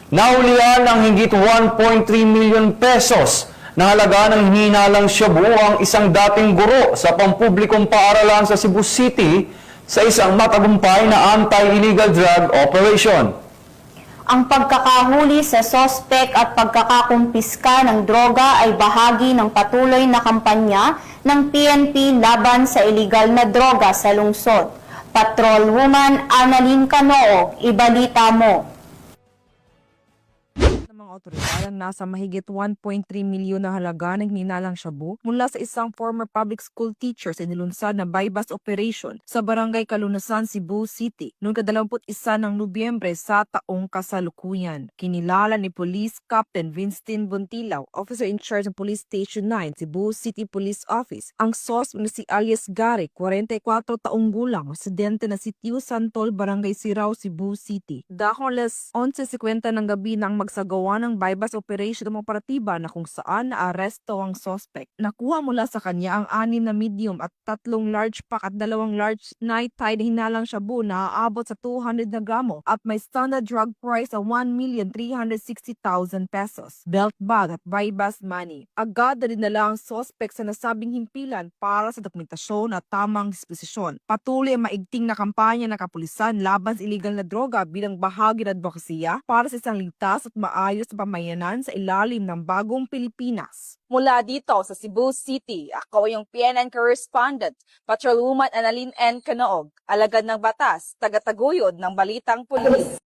Nahulihan ng higit 1.3 million pesos na halaga ng hinalang shabu ang isang dating guro sa pampublikong paaralan sa Cebu City sa isang matagumpay na anti-illegal drug operation. Ang pagkakahuli sa sospek at pagkakakumpiska ng droga ay bahagi ng patuloy na kampanya ng PNP laban sa illegal na droga sa lungsod. Patrolwoman Annalyn Canoog, ibalita mo. Mga otoridad ang nasa mahigit 1.3 milyon na halaga ng hinalang shabu mula sa isang former public school teacher sa inilunsad na bypass operation sa Barangay Kalunasan, Cebu City noong 21 ng Nobyembre sa taong kasalukuyan. Kinilala ni Police Captain Vincent Buntilaw, officer in charge ng Police Station 9, Cebu City Police Office, ang suspect na si alias Gary, 44 taong gulang, residente na Sitio Santol, Barangay Sirao, Cebu City. Dahil alas 11:50 ng gabi nang magsagawa ng bypass operation ng operatiba na kung saan naaresto ang suspect. Nakuha mula sa kanya ang 6 na medium at 3 large pack at 2 large night-tide hinalang shabu na aabot sa 200 na gramo at may standard drug price sa 1,360,000 pesos, belt bag at bypass money. Agad na dinala ang suspect sa nasabing himpilan para sa dokumentasyon at tamang disposisyon. Patuloy ang maigting na kampanya ng kapulisan laban sa illegal na droga bilang bahagi ng advokasya para sa isang ligtas at maayos na pamayanan sa ilalim ng bagong Pilipinas. Mula dito sa Cebu City, ako yung PNN correspondent, Patrolwoman Annalyn N. Canoog, alagad ng batas, tagataguyod ng balitang pulis.